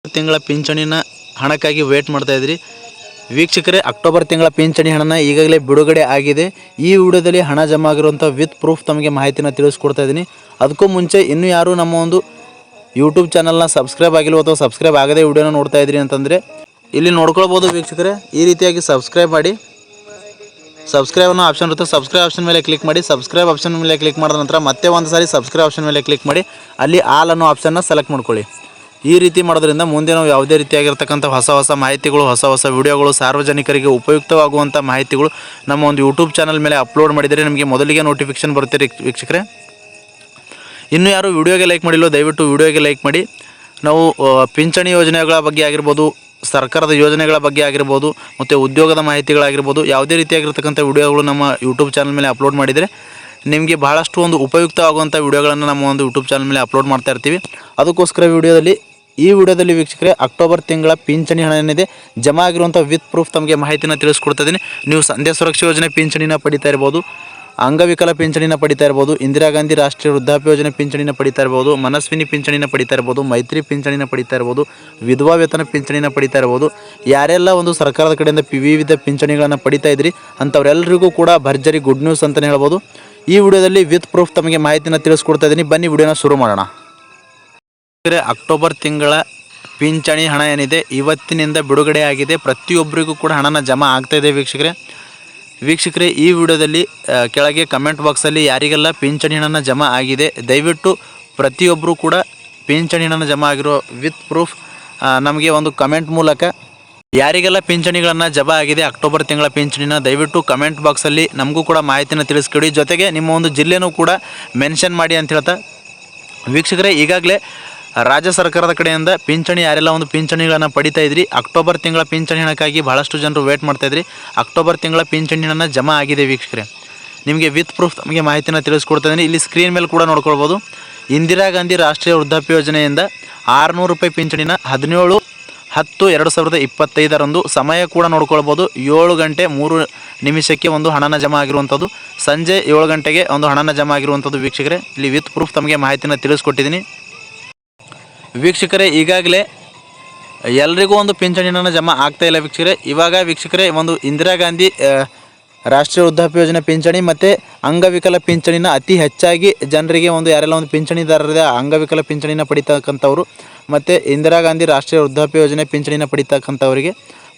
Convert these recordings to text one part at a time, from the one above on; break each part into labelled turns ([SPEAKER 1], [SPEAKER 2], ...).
[SPEAKER 1] ತಿಂಗಳ ಪಿಂಚಣಿನ ಹಣಕ್ಕಾಗಿ ವೇಟ್ ಮಾಡ್ತಾ ಇದ್ರಿ ವೀಕ್ಷಕರೇ. ಅಕ್ಟೋಬರ್ ತಿಂಗಳ ಪಿಂಚಣಿ ಹಣನ ಈಗಾಗಲೇ ಬಿಡುಗಡೆ ಆಗಿದೆ. ಈ ವಿಡಿಯೋದಲ್ಲಿ ಹಣ ಜಮಾ ಆಗಿರುವಂಥ ವಿತ್ ಪ್ರೂಫ್ ತಮಗೆ ಮಾಹಿತಿನ ತಿಳಿಸ್ಕೊಡ್ತಾ ಇದ್ದೀನಿ. ಅದಕ್ಕೂ ಮುಂಚೆ ಇನ್ನೂ ಯಾರು ನಮ್ಮ ಒಂದು ಯೂಟ್ಯೂಬ್ ಚಾನಲ್ನ ಸಬ್ಸ್ಕ್ರೈಬ್ ಆಗಿಲ್ವೋ ಅಥವಾ ಸಬ್ಸ್ಕ್ರೈಬ್ ಆಗದೆ ವಿಡಿಯೋನ ನೋಡ್ತಾ ಇದ್ರಿ ಅಂತಂದರೆ ಇಲ್ಲಿ ನೋಡ್ಕೊಳ್ಬೋದು ವೀಕ್ಷಕರೇ. ಈ ರೀತಿಯಾಗಿ ಸಬ್ಸ್ಕ್ರೈಬ್ ಮಾಡಿ, ಸಬ್ಸ್ಕ್ರೈಬ್ ಅನ್ನೋ ಆಪ್ಷನ್ ಇರುತ್ತೆ, ಸಬ್ಸ್ಕ್ರೈಬ್ ಆಪ್ಷನ್ ಮೇಲೆ ಕ್ಲಿಕ್ ಮಾಡಿ. ಸಬ್ಸ್ಕ್ರೈಬ್ ಆಪ್ಷನ್ ಮೇಲೆ ಕ್ಲಿಕ್ ಮಾಡಿದ ನಂತರ ಮತ್ತೆ ಒಂದು ಸಾರಿ ಸಬ್ಸ್ಕ್ರೈಬ್ ಆಪ್ಷನ್ ಮೇಲೆ ಕ್ಲಿಕ್ ಮಾಡಿ, ಅಲ್ಲಿ ಆಲ್ ಅನ್ನೋ ಆಪ್ಷನ್ನ ಸೆಲೆಕ್ಟ್ ಮಾಡ್ಕೊಳ್ಳಿ. ಈ ರೀತಿ ಮಾಡೋದ್ರಿಂದ ಮುಂದೆ ನಾವು ಯಾವುದೇ ರೀತಿಯಾಗಿರ್ತಕ್ಕಂಥ ಹೊಸ ಮಾಹಿತಿಗಳು, ಹೊಸ ವಿಡಿಯೋಗಳು, ಸಾರ್ವಜನಿಕರಿಗೆ ಉಪಯುಕ್ತವಾಗುವಂಥ ಮಾಹಿತಿಗಳು ನಮ್ಮ ಒಂದು ಯೂಟ್ಯೂಬ್ ಚಾನಲ್ ಮೇಲೆ ಅಪ್ಲೋಡ್ ಮಾಡಿದರೆ ನಿಮಗೆ ಮೊದಲಿಗೆ ನೋಟಿಫಿಕೇಶನ್ ಬರುತ್ತೆ ವೀಕ್ಷಕರೇ. ಇನ್ನೂ ಯಾರು ವಿಡಿಯೋಗೆ ಲೈಕ್ ಮಾಡಿಲ್ಲೋ ದಯವಿಟ್ಟು ವಿಡಿಯೋಗೆ ಲೈಕ್ ಮಾಡಿ. ನಾವು ಪಿಂಚಣಿ ಯೋಜನೆಗಳ ಬಗ್ಗೆ ಆಗಿರ್ಬೋದು, ಸರ್ಕಾರದ ಯೋಜನೆಗಳ ಬಗ್ಗೆ ಆಗಿರ್ಬೋದು, ಮತ್ತು ಉದ್ಯೋಗದ ಮಾಹಿತಿಗಳಾಗಿರ್ಬೋದು, ಯಾವುದೇ ರೀತಿಯಾಗಿರ್ತಕ್ಕಂಥ ವಿಡಿಯೋಗಳು ನಮ್ಮ ಯೂಟ್ಯೂಬ್ ಚಾನಲ್ ಮೇಲೆ ಅಪ್ಲೋಡ್ ಮಾಡಿದರೆ ನಿಮಗೆ ಬಹಳಷ್ಟು ಒಂದು ಉಪಯುಕ್ತವಾಗುವಂಥ ವಿಡಿಯೋಗಳನ್ನು ನಮ್ಮ ಒಂದು ಯೂಟ್ಯೂಬ್ ಚಾನಲ್ ಮೇಲೆ ಅಪ್ಲೋಡ್ ಮಾಡ್ತಾ ಇರ್ತೀವಿ. ಅದಕ್ಕೋಸ್ಕರ ಈ ವಿಡಿಯೋದಲ್ಲಿ ವೀಕ್ಷಕರೇ ಅಕ್ಟೋಬರ್ ತಿಂಗಳ ಪಿಂಚಣಿ ಹಣ ಏನಿದೆ ಜಮಾ ಆಗಿರುವಂಥ ವಿತ್ ಪ್ರೂಫ್ ತಮಗೆ ಮಾಹಿತಿನ ತಿಳಿಸ್ಕೊಡ್ತಾ ಇದ್ದೀನಿ. ನೀವು ಸಂಧ್ಯಾ ಸುರಕ್ಷಾ ಯೋಜನೆ ಪಿಂಚಣಿನ ಪಡಿತಾ ಇರ್ಬೋದು, ಅಂಗವಿಕಲ ಪಿಂಚಣಿನ ಪಡಿತಾ ಇರ್ಬೋದು, ಇಂದಿರಾ ಗಾಂಧಿ ರಾಷ್ಟ್ರೀಯ ವೃದ್ಧಾಪ್ಯ ಯೋಜನೆ ಪಿಂಚಣಿನ ಪಡಿತಾ ಇರ್ಬೋದು, ಮನಸ್ವಿನಿ ಪಿಂಚಣಿನ ಪಡಿತಾ ಇರ್ಬೋದು, ಮೈತ್ರಿ ಪಿಂಚಣಿನ ಪಡಿತಾ ಇರ್ಬೋದು, ವಿಧವಾ ವೇತನ ಪಿಂಚಣಿನ ಪಡಿತಾ ಇರ್ಬೋದು. ಯಾರೆಲ್ಲ ಒಂದು ಸರ್ಕಾರದ ಕಡೆಯಿಂದ ವಿವಿಧ ಪಿಂಚಣಿಗಳನ್ನು ಪಡಿತಾ ಇದ್ರಿ ಅಂಥವ್ರೆಲ್ಲರಿಗೂ ಕೂಡ ಭರ್ಜರಿ ಗುಡ್ ನ್ಯೂಸ್ ಅಂತಲೇ ಹೇಳ್ಬೋದು. ಈ ವಿಡಿಯೋದಲ್ಲಿ ವಿತ್ ಪ್ರೂಫ್ ತಮಗೆ ಮಾಹಿತಿನ ತಿಳಿಸ್ಕೊಡ್ತಾ ಇದ್ದೀನಿ. ಬನ್ನಿ ವಿಡಿಯೋನ ಶುರು ಮಾಡೋಣ. ಅಕ್ಟೋಬರ್ ತಿಂಗಳ ಪಿಂಚಣಿ ಹಣ ಏನಿದೆ ಇವತ್ತಿನಿಂದ ಬಿಡುಗಡೆ ಆಗಿದೆ. ಪ್ರತಿಯೊಬ್ಬರಿಗೂ ಕೂಡ ಹಣನ ಜಮಾ ಆಗ್ತಾಯಿದೆ ವೀಕ್ಷಕರೇ. ಈ ವಿಡಿಯೋದಲ್ಲಿ ಕೆಳಗೆ ಕಮೆಂಟ್ ಬಾಕ್ಸಲ್ಲಿ ಯಾರಿಗೆಲ್ಲ ಪಿಂಚಣಿ ಹಣನ ಜಮಾ ಆಗಿದೆ ದಯವಿಟ್ಟು ಪ್ರತಿಯೊಬ್ಬರು ಕೂಡ ಪಿಂಚಣಿ ಹಣನ ಜಮಾ ಆಗಿರೋ ವಿತ್ ಪ್ರೂಫ್ ನಮಗೆ ಒಂದು ಕಮೆಂಟ್ ಮೂಲಕ ಯಾರಿಗೆಲ್ಲ ಪಿಂಚಣಿಗಳನ್ನು ಜಮಾ ಆಗಿದೆ ಅಕ್ಟೋಬರ್ ತಿಂಗಳ ಪಿಂಚಣಿನ ದಯವಿಟ್ಟು ಕಮೆಂಟ್ ಬಾಕ್ಸಲ್ಲಿ ನಮಗೂ ಕೂಡ ಮಾಹಿತಿನ ತಿಳಿಸ್ಕೊಡಿ. ಜೊತೆಗೆ ನಿಮ್ಮ ಒಂದು ಜಿಲ್ಲೆನೂ ಕೂಡ ಮೆನ್ಷನ್ ಮಾಡಿ ಅಂತ ಹೇಳ್ತಾ ವೀಕ್ಷಕರೇ, ಈಗಾಗಲೇ ರಾಜ್ಯ ಸರ್ಕಾರದ ಕಡೆಯಿಂದ ಪಿಂಚಣಿ ಯಾರೆಲ್ಲ ಒಂದು ಪಿಂಚಣಿಗಳನ್ನು ಪಡಿತಾ ಇದ್ರಿ ಅಕ್ಟೋಬರ್ ತಿಂಗಳ ಪಿಂಚಣಿ ಹಣಕ್ಕಾಗಿ ಭಾಳಷ್ಟು ಜನರು ವೇಟ್ ಮಾಡ್ತಾಯಿದ್ರಿ. ಅಕ್ಟೋಬರ್ ತಿಂಗಳ ಪಿಂಚಣಿ ಹಣ ಜಮಾ ಆಗಿದೆ ವೀಕ್ಷಕರೇ. ನಿಮಗೆ ವಿತ್ ಪ್ರೂಫ್ ನಮಗೆ ಮಾಹಿತಿನ ತಿಳಿಸ್ಕೊಡ್ತಾ ಇದ್ದೀನಿ. ಇಲ್ಲಿ ಸ್ಕ್ರೀನ್ ಮೇಲೆ ಕೂಡ ನೋಡ್ಕೊಳ್ಬೋದು. ಇಂದಿರಾ ಗಾಂಧಿ ರಾಷ್ಟ್ರೀಯ ವೃದ್ಧಾಪ್ಯ ಯೋಜನೆಯಿಂದ 600 ರೂಪಾಯಿ ಪಿಂಚಣಿನ 17/10/2025 ಸಮಯ ಕೂಡ ನೋಡ್ಕೊಳ್ಬೋದು. 7 ಗಂಟೆ 3 ನಿಮಿಷಕ್ಕೆ ಒಂದು ಹಣನ ಜಮಾ ಆಗಿರುವಂಥದ್ದು, ಸಂಜೆ 7 ಗಂಟೆಗೆ ಒಂದು ಹಣನ ಜಮಾ ಆಗಿರುವಂಥದ್ದು ವೀಕ್ಷಕರೇ. ಇಲ್ಲಿ ವಿತ್ ಪ್ರೂಫ್ ತಮಗೆ ಮಾಹಿತಿನ ತಿಳಿಸ್ಕೊಟ್ಟಿದ್ದೀನಿ ವೀಕ್ಷಕರೇ. ಈಗಾಗಲೇ ಎಲ್ರಿಗೂ ಒಂದು ಪಿಂಚಣಿ ಹಣ ಜಮಾ ಆಗ್ತಾಯಿಲ್ಲ ವೀಕ್ಷಕರೇ. ಇವಾಗ ವೀಕ್ಷಕರೇ ಒಂದು ಇಂದಿರಾ ಗಾಂಧಿ ರಾಷ್ಟ್ರೀಯ ವೃದ್ಧಾಪ್ಯ ಯೋಜನೆ ಪಿಂಚಣಿ ಮತ್ತು ಅಂಗವಿಕಲ ಪಿಂಚಣಿನ ಅತಿ ಹೆಚ್ಚಾಗಿ ಜನರಿಗೆ ಒಂದು ಯಾರೆಲ್ಲ ಒಂದು ಪಿಂಚಣಿದಾರರಿದೆ ಅಂಗವಿಕಲ ಪಿಂಚಣಿನ ಪಡಿತಕ್ಕಂಥವ್ರು ಮತ್ತು ಇಂದಿರಾ ಗಾಂಧಿ ರಾಷ್ಟ್ರೀಯ ವೃದ್ಧಾಪ್ಯ ಯೋಜನೆ ಪಿಂಚಣಿನ ಪಡಿತಕ್ಕಂಥವರಿಗೆ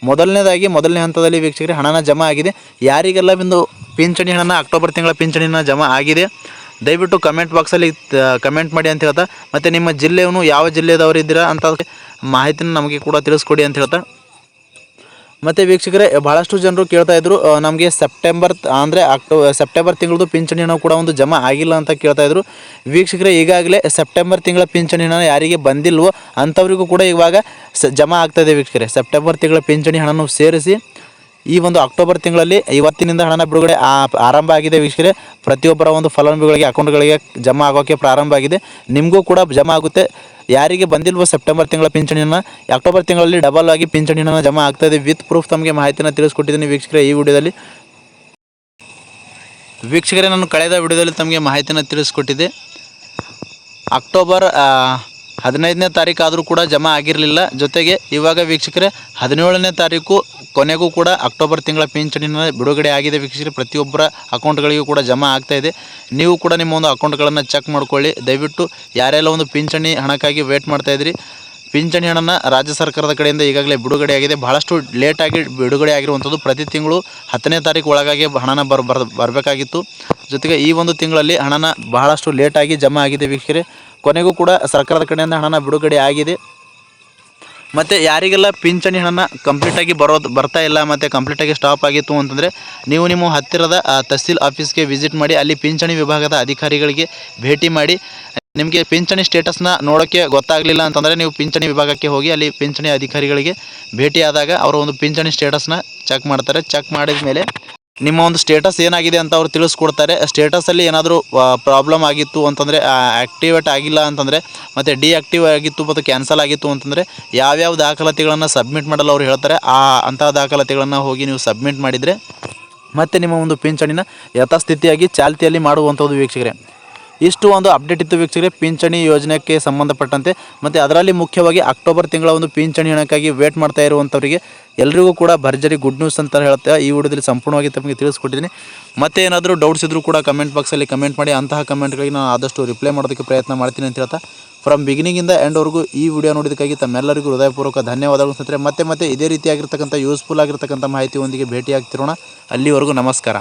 [SPEAKER 1] ಮೊದಲನೇ ಹಂತದಲ್ಲಿ ವೀಕ್ಷಕರೇ ಹಣನ ಜಮಾ ಆಗಿದೆ. ಯಾರಿಗೆಲ್ಲ ಒಂದು ಪಿಂಚಣಿ ಹಣನ ಅಕ್ಟೋಬರ್ ತಿಂಗಳ ಪಿಂಚಣಿನ ಜಮಾ ಆಗಿದೆ ದಯವಿಟ್ಟು ಕಮೆಂಟ್ ಬಾಕ್ಸಲ್ಲಿ ಕಮೆಂಟ್ ಮಾಡಿ ಅಂತ ಹೇಳ್ತಾ, ಮತ್ತು ನಿಮ್ಮ ಜಿಲ್ಲೆಯವನು ಯಾವ ಜಿಲ್ಲೆಯದವರು ಇದ್ದೀರಾ ಅಂತ ಮಾಹಿತಿನ ನಮಗೆ ಕೂಡ ತಿಳಿಸ್ಕೊಡಿ ಅಂತ ಹೇಳ್ತಾ. ಮತ್ತು ವೀಕ್ಷಕರೇ ಭಾಳಷ್ಟು ಜನರು ಕೇಳ್ತಾಯಿದ್ರು ನಮಗೆ ಸೆಪ್ಟೆಂಬರ್ ತಿಂಗಳದು ಪಿಂಚಣಿ ಹಣ ಕೂಡ ಒಂದು ಜಮಾ ಆಗಿಲ್ಲ ಅಂತ ಕೇಳ್ತಾಯಿದ್ರು ವೀಕ್ಷಕರೇ. ಈಗಾಗಲೇ ಸೆಪ್ಟೆಂಬರ್ ತಿಂಗಳ ಪಿಂಚಣಿ ಹಣ ಯಾರಿಗೆ ಬಂದಿಲ್ವೋ ಅಂಥವ್ರಿಗೂ ಕೂಡ ಇವಾಗ ಜಮಾ ಆಗ್ತಾಯಿದೆ ವೀಕ್ಷಕರೇ. ಸೆಪ್ಟೆಂಬರ್ ತಿಂಗಳ ಪಿಂಚಣಿ ಹಣನೂ ಸೇರಿಸಿ ಈ ಒಂದು ಅಕ್ಟೋಬರ್ ತಿಂಗಳಲ್ಲಿ ಇವತ್ತಿನಿಂದ ಹಣನ ಬಿಡುಗಡೆ ಆರಂಭ ಆಗಿದೆ ವೀಕ್ಷಕರೇ. ಪ್ರತಿಯೊಬ್ಬರ ಒಂದು ಫಲಾನುಭವಿಗಳಿಗೆ ಅಕೌಂಟ್ಗಳಿಗೆ ಜಮಾ ಆಗೋಕ್ಕೆ ಪ್ರಾರಂಭ ಆಗಿದೆ. ನಿಮಗೂ ಕೂಡ ಜಮಾ ಆಗುತ್ತೆ. ಯಾರಿಗೆ ಬಂದಿಲ್ವೋ ಸೆಪ್ಟೆಂಬರ್ ತಿಂಗಳ ಪಿಂಚಣಿನ ಅಕ್ಟೋಬರ್ ತಿಂಗಳಲ್ಲಿ ಡಬಲ್ ಆಗಿ ಪಿಂಚಣಿನ ಜಮಾ ಆಗ್ತಾಯಿದೆ. ವಿತ್ ಪ್ರೂಫ್ ತಮಗೆ ಮಾಹಿತಿನ ತಿಳಿಸ್ಕೊಟ್ಟಿದ್ದೀನಿ ವೀಕ್ಷಕರೇ. ಈ ವಿಡಿಯೋದಲ್ಲಿ ವೀಕ್ಷಕರೇ ನಾನು ಕಳೆದ ವಿಡಿಯೋದಲ್ಲಿ ತಮಗೆ ಮಾಹಿತಿನ ತಿಳಿಸ್ಕೊಟ್ಟಿದ್ದೆ. ಅಕ್ಟೋಬರ್ 15ನೇ ತಾರೀಕು ಆದರೂ ಕೂಡ ಜಮಾ ಆಗಿರಲಿಲ್ಲ. ಜೊತೆಗೆ ಇವಾಗ ವೀಕ್ಷಕರೇ 17ನೇ ತಾರೀಕು ಕೊನೆಗೂ ಕೂಡ ಅಕ್ಟೋಬರ್ ತಿಂಗಳ ಪಿಂಚಣಿನ ಬಿಡುಗಡೆ ಆಗಿದೆ ವೀಕ್ಷಕರೇ. ಪ್ರತಿಯೊಬ್ಬರ ಅಕೌಂಟ್ಗಳಿಗೂ ಕೂಡ ಜಮಾ ಆಗ್ತಾಯಿದೆ. ನೀವು ಕೂಡ ನಿಮ್ಮ ಒಂದು ಅಕೌಂಟ್ಗಳನ್ನು ಚೆಕ್ ಮಾಡ್ಕೊಳ್ಳಿ ದಯವಿಟ್ಟು. ಯಾರೆಲ್ಲ ಒಂದು ಪಿಂಚಣಿ ಹಣಕ್ಕಾಗಿ ವೇಟ್ ಮಾಡ್ತಾಯಿದ್ರಿ ಪಿಂಚಣಿ ಹಣನ ರಾಜ್ಯ ಸರ್ಕಾರದ ಕಡೆಯಿಂದ ಈಗಾಗಲೇ ಬಿಡುಗಡೆ ಆಗಿದೆ. ಬಹಳಷ್ಟು ಲೇಟಾಗಿ ಬಿಡುಗಡೆ ಆಗಿರುವಂಥದ್ದು. ಪ್ರತಿ ತಿಂಗಳು 10ನೇ ತಾರೀಕು ಒಳಗಾಗಿ ಹಣನ ಬರಬೇಕಾಗಿತ್ತು. ಜೊತೆಗೆ ಈ ಒಂದು ತಿಂಗಳಲ್ಲಿ ಹಣನ ಬಹಳಷ್ಟು ಲೇಟಾಗಿ ಜಮಾ ಆಗಿದೆ ವೀಕ್ಷಕರೇ. ಕೊನೆಗೂ ಕೂಡ ಸರ್ಕಾರದ ಕಡೆಯಿಂದ ಹಣನ ಬಿಡುಗಡೆ ಆಗಿದೆ. ಮತ್ತು ಯಾರಿಗೆಲ್ಲ ಪಿಂಚಣಿ ಹಣನ ಕಂಪ್ಲೀಟಾಗಿ ಬರ್ತಾ ಇಲ್ಲ ಮತ್ತು ಕಂಪ್ಲೀಟಾಗಿ ಸ್ಟಾಪ್ ಆಗಿತ್ತು ಅಂತಂದರೆ ನೀವು ನಿಮ್ಮ ಹತ್ತಿರದ ತಹಸೀಲ್ ಆಫೀಸ್ಗೆ ವಿಸಿಟ್ ಮಾಡಿ, ಅಲ್ಲಿ ಪಿಂಚಣಿ ವಿಭಾಗದ ಅಧಿಕಾರಿಗಳಿಗೆ ಭೇಟಿ ಮಾಡಿ. ನಿಮಗೆ ಪಿಂಚಣಿ ಸ್ಟೇಟಸ್ನ ನೋಡೋಕ್ಕೆ ಗೊತ್ತಾಗಲಿಲ್ಲ ಅಂತಂದರೆ ನೀವು ಪಿಂಚಣಿ ವಿಭಾಗಕ್ಕೆ ಹೋಗಿ ಅಲ್ಲಿ ಪಿಂಚಣಿ ಅಧಿಕಾರಿಗಳಿಗೆ ಭೇಟಿಯಾದಾಗ ಅವರು ಒಂದು ಪಿಂಚಣಿ ಸ್ಟೇಟಸ್ನ ಚೆಕ್ ಮಾಡ್ತಾರೆ. ಚೆಕ್ ಮಾಡಿದ ಮೇಲೆ ನಿಮ್ಮ ಒಂದು ಸ್ಟೇಟಸ್ ಏನಾಗಿದೆ ಅಂತ ಅವರು ತಿಳಿಸ್ಕೊಡ್ತಾರೆ. ಸ್ಟೇಟಸಲ್ಲಿ ಏನಾದರೂ ಪ್ರಾಬ್ಲಮ್ ಆಗಿತ್ತು ಅಂತಂದರೆ ಆ್ಯಕ್ಟಿವೇಟ್ ಆಗಿಲ್ಲ ಅಂತಂದರೆ ಮತ್ತು ಡಿಆಕ್ಟಿವ್ ಆಗಿತ್ತು ಮತ್ತು ಕ್ಯಾನ್ಸಲ್ ಆಗಿತ್ತು ಅಂತಂದರೆ ಯಾವ್ಯಾವ ದಾಖಲಾತಿಗಳನ್ನು ಸಬ್ಮಿಟ್ ಮಾಡಲು ಅವ್ರು ಹೇಳ್ತಾರೆ ಅಂಥ ದಾಖಲಾತಿಗಳನ್ನು ಹೋಗಿ ನೀವು ಸಬ್ಮಿಟ್ ಮಾಡಿದರೆ ಮತ್ತು ನಿಮ್ಮ ಒಂದು ಪಿಂಚಣಿನ ಯಥಾಸ್ಥಿತಿಯಾಗಿ ಚಾಲ್ತಿಯಲ್ಲಿ ಮಾಡುವಂಥದ್ದು ವೀಕ್ಷಕರೇ. ಇಷ್ಟು ಒಂದು ಅಪ್ಡೇಟ್ ಇತ್ತು ವೀಕ್ಷಕರೇ ಪಿಂಚಣಿ ಯೋಜನೆಗೆ ಸಂಬಂಧಪಟ್ಟಂತೆ. ಮತ್ತು ಅದರಲ್ಲಿ ಮುಖ್ಯವಾಗಿ ಅಕ್ಟೋಬರ್ ತಿಂಗಳ ಒಂದು ಪಿಂಚಣಿ ಹಣಕ್ಕಾಗಿ ವೇಟ್ ಮಾಡ್ತಾ ಇರುವಂಥವರಿಗೆ ಎಲ್ರಿಗೂ ಕೂಡ ಭರ್ಜರಿ ಗುಡ್ ನ್ಯೂಸ್ ಅಂತ ಹೇಳ್ತಾ ಈ ವಿಡಿಯೋದಲ್ಲಿ ಸಂಪೂರ್ಣವಾಗಿ ತಮಗೆ ತಿಳಿಸ್ಕೊಟ್ಟಿದ್ದೀನಿ. ಮತ್ತೆ ಏನಾದರೂ ಡೌಟ್ಸ್ ಇದ್ದರೂ ಕೂಡ ಕಮೆಂಟ್ ಬಾಕ್ಸಲ್ಲಿ ಕಮೆಂಟ್ ಮಾಡಿ. ಅಂತಹ ಕಮೆಂಟ್ಗಳಿಗೆ ನಾನು ಆದಷ್ಟು ರಿಪ್ಲೈ ಮಾಡೋದಕ್ಕೆ ಪ್ರಯತ್ನ ಮಾಡ್ತೀನಿ ಅಂತ ಹೇಳ್ತಾ ಫ್ರಮ್ ಬಿಗಿನಿಂಗಿಂದ ಎಂಡ್ವರೆಗೂ ಈ ವಿಡಿಯೋ ನೋಡೋದಕ್ಕಾಗಿ ತಮ್ಮೆಲ್ಲರಿಗೂ ಹೃದಯಪೂರ್ವಕ ಧನ್ಯವಾದಗಳು ಸ್ನೇಹಿತರೆ. ಮತ್ತೆ ಇದೇ ರೀತಿಯಾಗಿರ್ತಕ್ಕಂಥ ಯೂಸ್ಫುಲ್ ಆಗಿರ್ತಕ್ಕಂಥ ಮಾಹಿತಿಯೊಂದಿಗೆ ಭೇಟಿ ಆಗ್ತಿರೋಣ. ಅಲ್ಲಿವರೆಗೂ ನಮಸ್ಕಾರ.